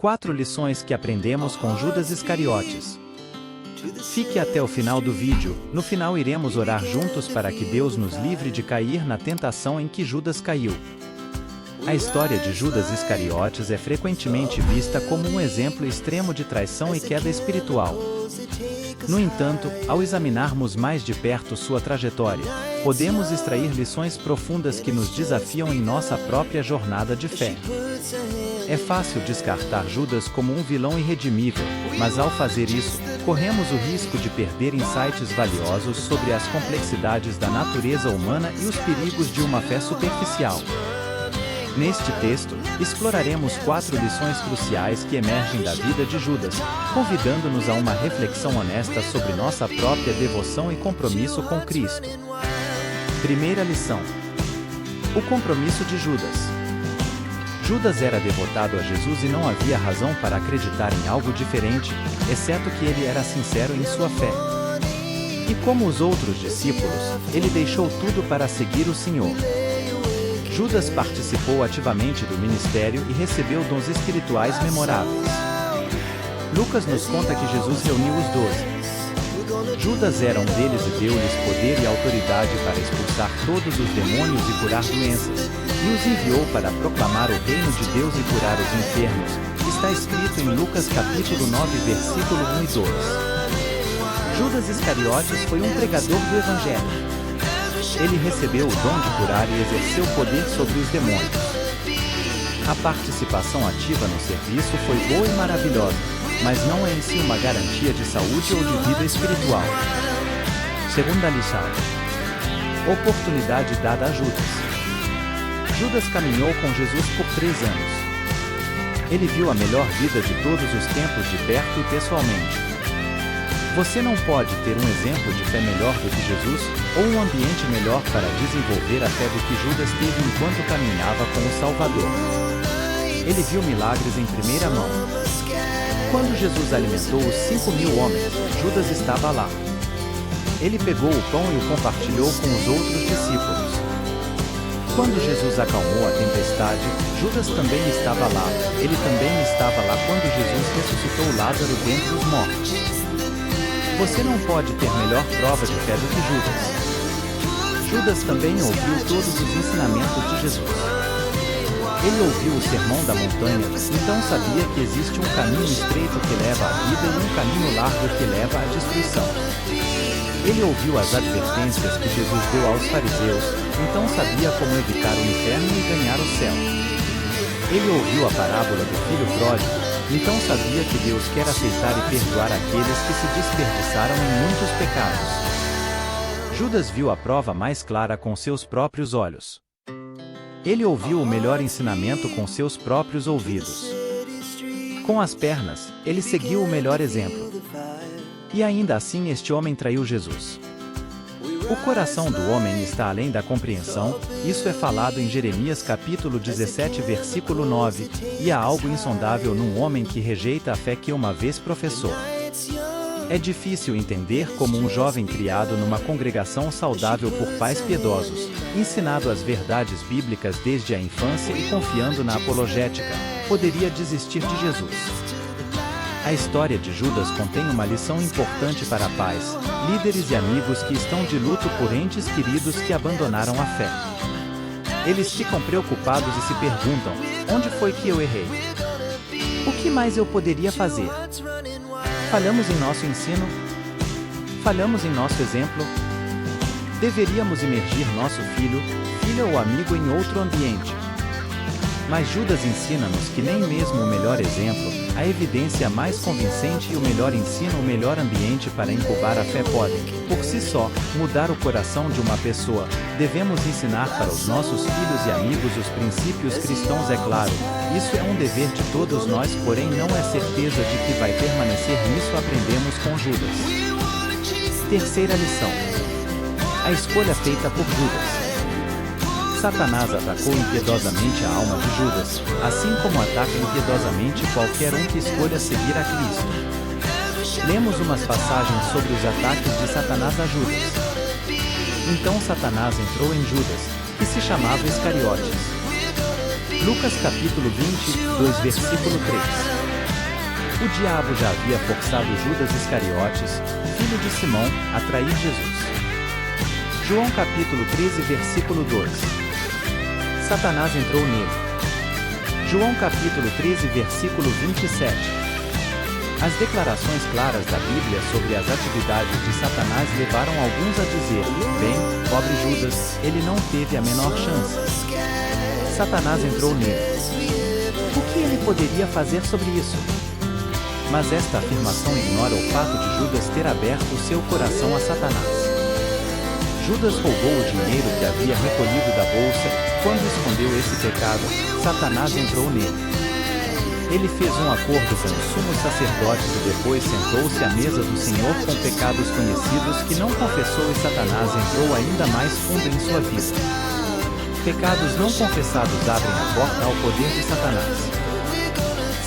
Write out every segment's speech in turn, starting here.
4 lições que aprendemos com Judas Iscariotes. Fique até o final do vídeo, no final iremos orar juntos para que Deus nos livre de cair na tentação em que Judas caiu. A história de Judas Iscariotes é frequentemente vista como um exemplo extremo de traição e queda espiritual. No entanto, ao examinarmos mais de perto sua trajetória, podemos extrair lições profundas que nos desafiam em nossa própria jornada de fé. É fácil descartar Judas como um vilão irredimível, mas ao fazer isso, corremos o risco de perder insights valiosos sobre as complexidades da natureza humana e os perigos de uma fé superficial. Neste texto, exploraremos 4 lições cruciais que emergem da vida de Judas, convidando-nos a uma reflexão honesta sobre nossa própria devoção e compromisso com Cristo. Primeira lição: o compromisso de Judas. Judas era devotado a Jesus e não havia razão para acreditar em algo diferente, exceto que ele era sincero em sua fé. E como os outros discípulos, ele deixou tudo para seguir o Senhor. Judas participou ativamente do ministério e recebeu dons espirituais memoráveis. Lucas nos conta que Jesus reuniu os 12. Judas era um deles e deu-lhes poder e autoridade para expulsar todos os demônios e curar doenças, e os enviou para proclamar o reino de Deus e curar os enfermos. Está escrito em Lucas capítulo 9, versículo 1 e 2. Judas Iscariotes foi um pregador do Evangelho. Ele recebeu o dom de curar e exerceu poder sobre os demônios. A participação ativa no serviço foi boa e maravilhosa, mas não é em si uma garantia de saúde ou de vida espiritual. Segunda lição: oportunidade dada a Judas. Judas caminhou com Jesus por 3 anos. Ele viu a melhor vida de todos os tempos de perto e pessoalmente. Você não pode ter um exemplo de fé melhor do que Jesus, ou um ambiente melhor para desenvolver a fé do que Judas teve enquanto caminhava com o Salvador. Ele viu milagres em primeira mão. Quando Jesus alimentou os 5.000 homens, Judas estava lá. Ele pegou o pão e o compartilhou com os outros discípulos. Quando Jesus acalmou a tempestade, Judas também estava lá. Ele também estava lá quando Jesus ressuscitou Lázaro dentre os mortos. Você não pode ter melhor prova de fé do que Judas. Judas também ouviu todos os ensinamentos de Jesus. Ele ouviu o sermão da montanha, então sabia que existe um caminho estreito que leva à vida e um caminho largo que leva à destruição. Ele ouviu as advertências que Jesus deu aos fariseus, então sabia como evitar o inferno e ganhar o céu. Ele ouviu a parábola do filho pródigo, então sabia que Deus quer aceitar e perdoar aqueles que se desperdiçaram em muitos pecados. Judas viu a prova mais clara com seus próprios olhos. Ele ouviu o melhor ensinamento com seus próprios ouvidos. Com as pernas, ele seguiu o melhor exemplo. E ainda assim este homem traiu Jesus. O coração do homem está além da compreensão, isso é falado em Jeremias capítulo 17 versículo 9, e há algo insondável num homem que rejeita a fé que uma vez professou. É difícil entender como um jovem criado numa congregação saudável por pais piedosos, ensinado as verdades bíblicas desde a infância e confiando na apologética, poderia desistir de Jesus. A história de Judas contém uma lição importante para pais, líderes e amigos que estão de luto por entes queridos que abandonaram a fé. Eles ficam preocupados e se perguntam: onde foi que eu errei? O que mais eu poderia fazer? Falhamos em nosso ensino? Falhamos em nosso exemplo? Deveríamos imergir nosso filho, filha ou amigo em outro ambiente. Mas Judas ensina-nos que nem mesmo o melhor exemplo, a evidência mais convincente e o melhor ensino, o melhor ambiente para incubar a fé podem, por si só, mudar o coração de uma pessoa. Devemos ensinar para os nossos filhos e amigos os princípios cristãos, é claro. Isso é um dever de todos nós, porém não é certeza de que vai permanecer nisso. Aprendemos com Judas. Terceira lição: a escolha feita por Judas. Satanás atacou impiedosamente a alma de Judas, assim como ataca impiedosamente qualquer um que escolha seguir a Cristo. Lemos umas passagens sobre os ataques de Satanás a Judas. Então Satanás entrou em Judas, que se chamava Iscariotes. Lucas capítulo 22, versículo 3. O diabo já havia forçado Judas Iscariotes, filho de Simão, a trair Jesus. João capítulo 13 versículo 2. Satanás entrou nele. João capítulo 13 versículo 27. As declarações claras da Bíblia sobre as atividades de Satanás levaram alguns a dizer: bem, pobre Judas, ele não teve a menor chance. Satanás entrou nele. O que ele poderia fazer sobre isso? Mas esta afirmação ignora o fato de Judas ter aberto o seu coração a Satanás. Judas roubou o dinheiro que havia recolhido da bolsa. Quando escondeu esse pecado, Satanás entrou nele. Ele fez um acordo com os sumos sacerdotes e depois sentou-se à mesa do Senhor com pecados conhecidos que não confessou, e Satanás entrou ainda mais fundo em sua vida. Pecados não confessados abrem a porta ao poder de Satanás.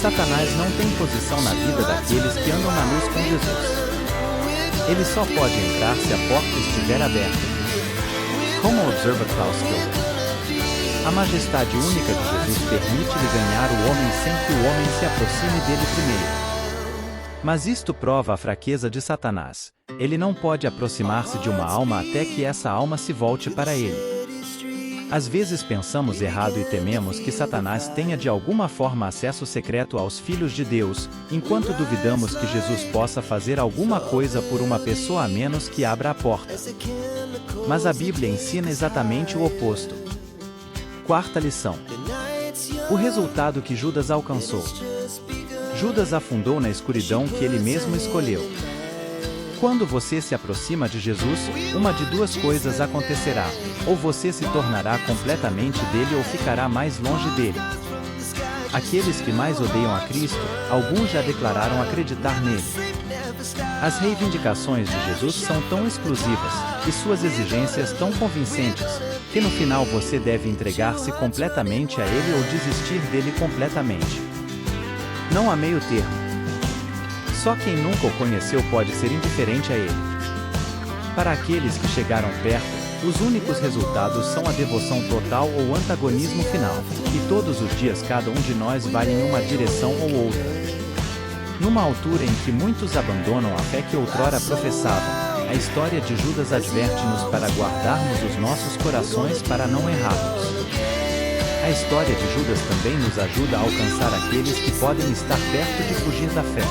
Satanás não tem posição na vida daqueles que andam na luz com Jesus. Ele só pode entrar se a porta estiver aberta. Como observa Klaus Kilter, a majestade única de Jesus permite-lhe ganhar o homem sem que o homem se aproxime dele primeiro. Mas isto prova a fraqueza de Satanás. Ele não pode aproximar-se de uma alma até que essa alma se volte para ele. Às vezes pensamos errado e tememos que Satanás tenha de alguma forma acesso secreto aos filhos de Deus, enquanto duvidamos que Jesus possa fazer alguma coisa por uma pessoa a menos que abra a porta. Mas a Bíblia ensina exatamente o oposto. Quarta lição. O resultado que Judas alcançou. Judas afundou na escuridão que ele mesmo escolheu. Quando você se aproxima de Jesus, uma de duas coisas acontecerá: ou você se tornará completamente dele ou ficará mais longe dele. Aqueles que mais odeiam a Cristo, alguns já declararam acreditar nele. As reivindicações de Jesus são tão exclusivas, e suas exigências tão convincentes, que no final você deve entregar-se completamente a ele ou desistir dele completamente. Não há meio termo. Só quem nunca o conheceu pode ser indiferente a ele. Para aqueles que chegaram perto, os únicos resultados são a devoção total ou o antagonismo final, e todos os dias cada um de nós vai em uma direção ou outra. Numa altura em que muitos abandonam a fé que outrora professavam, a história de Judas adverte-nos para guardarmos os nossos corações para não errarmos. A história de Judas também nos ajuda a alcançar aqueles que podem estar perto de fugir da fé.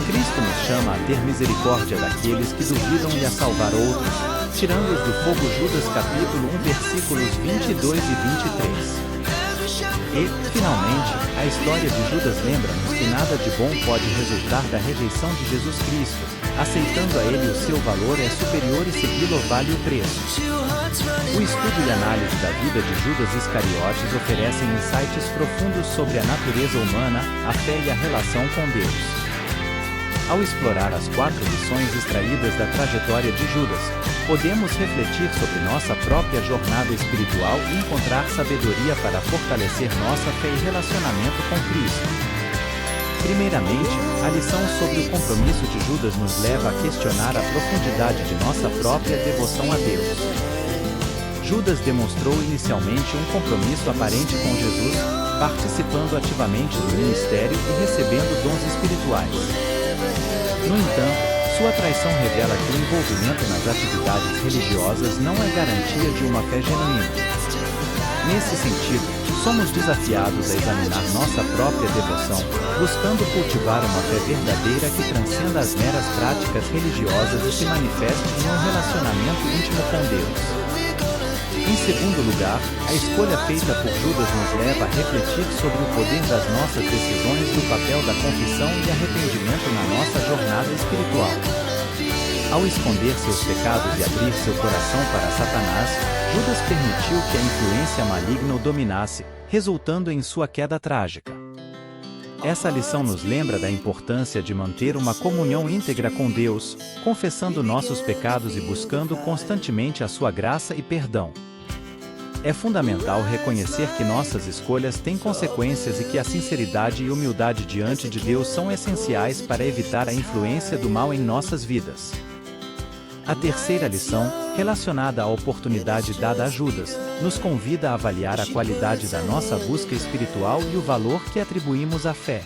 Cristo nos chama a ter misericórdia daqueles que duvidam e a salvar outros, tirando-os do fogo. Judas capítulo 1 versículos 22 e 23. E, finalmente, a história de Judas lembra-nos que nada de bom pode resultar da rejeição de Jesus Cristo. Aceitando a ele o seu valor é superior e segui-lo vale o preço. O estudo e análise da vida de Judas Iscariotes oferecem insights profundos sobre a natureza humana, a fé e a relação com Deus. Ao explorar as 4 lições extraídas da trajetória de Judas, podemos refletir sobre nossa própria jornada espiritual e encontrar sabedoria para fortalecer nossa fé e relacionamento com Cristo. Primeiramente, a lição sobre o compromisso de Judas nos leva a questionar a profundidade de nossa própria devoção a Deus. Judas demonstrou inicialmente um compromisso aparente com Jesus, participando ativamente do ministério e recebendo dons espirituais. No entanto, sua traição revela que o envolvimento nas atividades religiosas não é garantia de uma fé genuína. Nesse sentido, somos desafiados a examinar nossa própria devoção, buscando cultivar uma fé verdadeira que transcenda as meras práticas religiosas e se manifeste em um relacionamento íntimo com Deus. Em segundo lugar, a escolha feita por Judas nos leva a refletir sobre o poder das nossas decisões e o papel da confissão e arrependimento na nossa jornada espiritual. Ao esconder seus pecados e abrir seu coração para Satanás, Judas permitiu que a influência maligna o dominasse, resultando em sua queda trágica. Essa lição nos lembra da importância de manter uma comunhão íntegra com Deus, confessando nossos pecados e buscando constantemente a sua graça e perdão. É fundamental reconhecer que nossas escolhas têm consequências e que a sinceridade e humildade diante de Deus são essenciais para evitar a influência do mal em nossas vidas. A terceira lição, relacionada à oportunidade dada a Judas, nos convida a avaliar a qualidade da nossa busca espiritual e o valor que atribuímos à fé.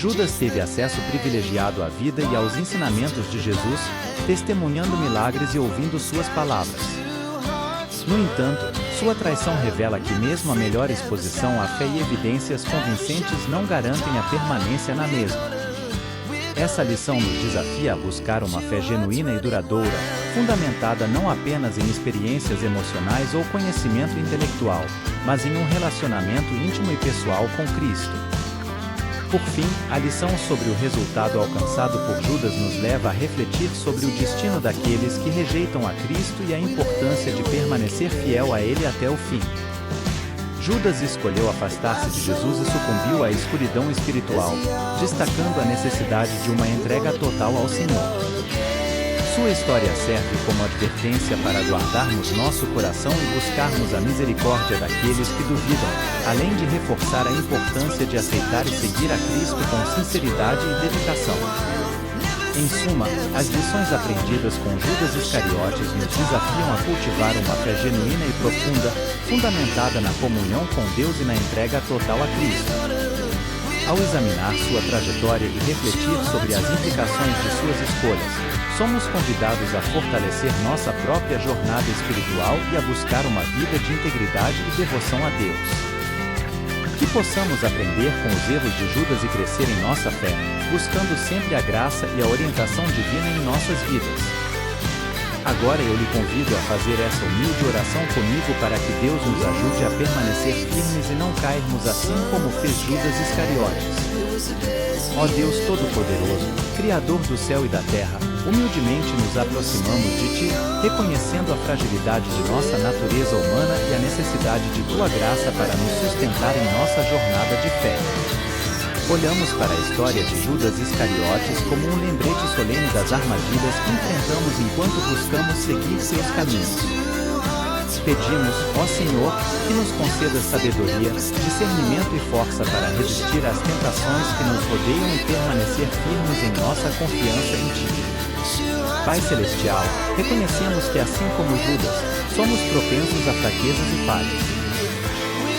Judas teve acesso privilegiado à vida e aos ensinamentos de Jesus, testemunhando milagres e ouvindo suas palavras. No entanto, sua traição revela que mesmo a melhor exposição à fé e evidências convincentes não garantem a permanência na mesma. Essa lição nos desafia a buscar uma fé genuína e duradoura, fundamentada não apenas em experiências emocionais ou conhecimento intelectual, mas em um relacionamento íntimo e pessoal com Cristo. Por fim, a lição sobre o resultado alcançado por Judas nos leva a refletir sobre o destino daqueles que rejeitam a Cristo e a importância de permanecer fiel a Ele até o fim. Judas escolheu afastar-se de Jesus e sucumbiu à escuridão espiritual, destacando a necessidade de uma entrega total ao Senhor. Sua história serve como advertência para guardarmos nosso coração e buscarmos a misericórdia daqueles que duvidam, além de reforçar a importância de aceitar e seguir a Cristo com sinceridade e dedicação. Em suma, as lições aprendidas com Judas Iscariotes nos desafiam a cultivar uma fé genuína e profunda, fundamentada na comunhão com Deus e na entrega total a Cristo. Ao examinar sua trajetória e refletir sobre as implicações de suas escolhas, somos convidados a fortalecer nossa própria jornada espiritual e a buscar uma vida de integridade e devoção a Deus. Que possamos aprender com os erros de Judas e crescer em nossa fé, buscando sempre a graça e a orientação divina em nossas vidas. Agora eu lhe convido a fazer essa humilde oração comigo para que Deus nos ajude a permanecer firmes e não cairmos assim como fez Judas Iscariotes. Ó Deus Todo-Poderoso, Criador do céu e da terra, humildemente nos aproximamos de Ti, reconhecendo a fragilidade de nossa natureza humana e a necessidade de Tua graça para nos sustentar em nossa jornada de fé. Olhamos para a história de Judas Iscariotes como um lembrete solene das armadilhas que enfrentamos enquanto buscamos seguir seus caminhos. Pedimos, ó Senhor, que nos conceda sabedoria, discernimento e força para resistir às tentações que nos rodeiam e permanecer firmes em nossa confiança em Ti. Pai Celestial, reconhecemos que assim como Judas, somos propensos a fraquezas e falhas.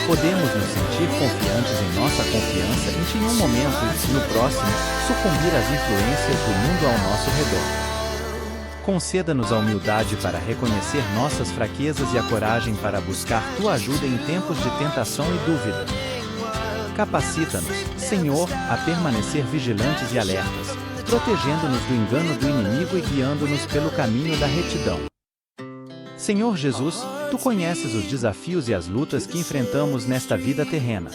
Podemos nos sentir confiantes em nossa confiança e em um momento e, no próximo, sucumbir às influências do mundo ao nosso redor. Conceda-nos a humildade para reconhecer nossas fraquezas e a coragem para buscar Tua ajuda em tempos de tentação e dúvida. Capacita-nos, Senhor, a permanecer vigilantes e alertas, protegendo-nos do engano do inimigo e guiando-nos pelo caminho da retidão. Senhor Jesus, Tu conheces os desafios e as lutas que enfrentamos nesta vida terrena.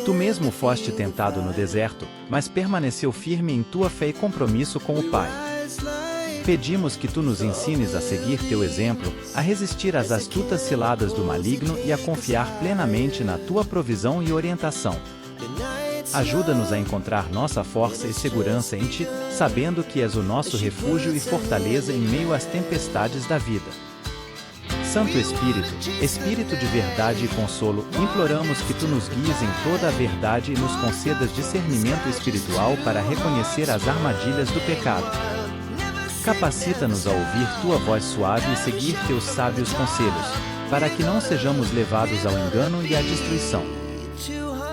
Tu mesmo foste tentado no deserto, mas permaneceu firme em Tua fé e compromisso com o Pai. Pedimos que Tu nos ensines a seguir Teu exemplo, a resistir às astutas ciladas do maligno e a confiar plenamente na Tua provisão e orientação. Ajuda-nos a encontrar nossa força e segurança em Ti, sabendo que És o nosso refúgio e fortaleza em meio às tempestades da vida. Santo Espírito, Espírito de verdade e consolo, imploramos que Tu nos guies em toda a verdade e nos concedas discernimento espiritual para reconhecer as armadilhas do pecado. Capacita-nos a ouvir Tua voz suave e seguir Teus sábios conselhos, para que não sejamos levados ao engano e à destruição.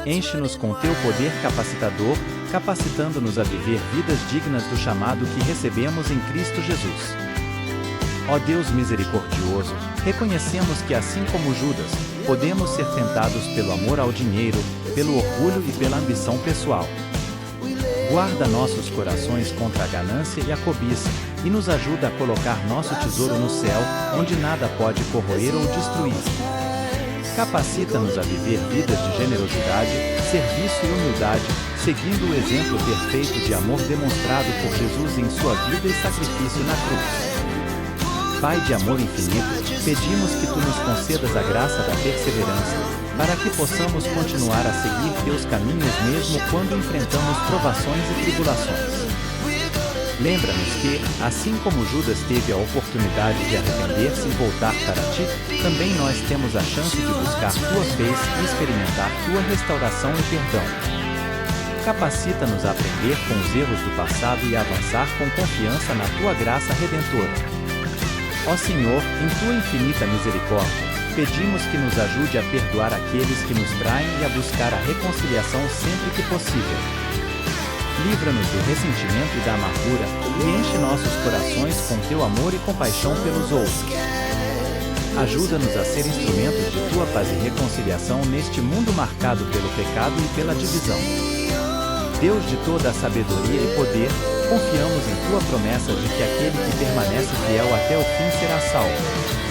Enche-nos com Teu poder capacitador, capacitando-nos a viver vidas dignas do chamado que recebemos em Cristo Jesus. Ó Deus misericordioso, reconhecemos que assim como Judas, podemos ser tentados pelo amor ao dinheiro, pelo orgulho e pela ambição pessoal. Guarda nossos corações contra a ganância e a cobiça, e nos ajuda a colocar nosso tesouro no céu, onde nada pode corroer ou destruir. Capacita-nos a viver vidas de generosidade, serviço e humildade, seguindo o exemplo perfeito de amor demonstrado por Jesus em sua vida e sacrifício na cruz. Pai de amor infinito, pedimos que Tu nos concedas a graça da perseverança, para que possamos continuar a seguir Teus caminhos mesmo quando enfrentamos provações e tribulações. Lembra-nos que, assim como Judas teve a oportunidade de arrepender-se e voltar para Ti, também nós temos a chance de buscar Tua vez e experimentar Tua restauração e perdão. Capacita-nos a aprender com os erros do passado e a avançar com confiança na Tua graça redentora. Ó Senhor, em Tua infinita misericórdia, pedimos que nos ajude a perdoar aqueles que nos traem e a buscar a reconciliação sempre que possível. Livra-nos do ressentimento e da amargura, e enche nossos corações com teu amor e compaixão pelos outros. Ajuda-nos a ser instrumentos de tua paz e reconciliação neste mundo marcado pelo pecado e pela divisão. Deus de toda a sabedoria e poder, confiamos em tua promessa de que aquele que permanece fiel até o fim será salvo.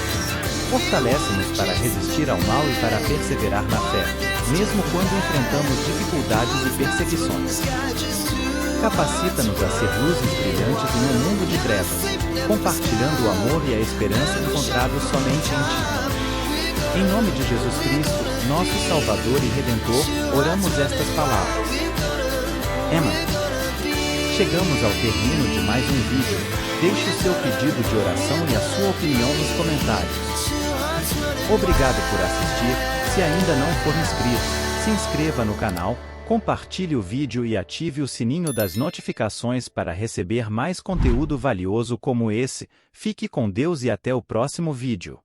Fortalece-nos para resistir ao mal e para perseverar na fé, mesmo quando enfrentamos dificuldades e perseguições. Capacita-nos a ser luzes brilhantes em um mundo de trevas, compartilhando o amor e a esperança encontrados somente em Ti. Em nome de Jesus Cristo, nosso Salvador e Redentor, oramos estas palavras. Amém. Chegamos ao término de mais um vídeo. Deixe o seu pedido de oração e a sua opinião nos comentários. Obrigado por assistir. Se ainda não for inscrito, se inscreva no canal, compartilhe o vídeo e ative o sininho das notificações para receber mais conteúdo valioso como esse. Fique com Deus e até o próximo vídeo.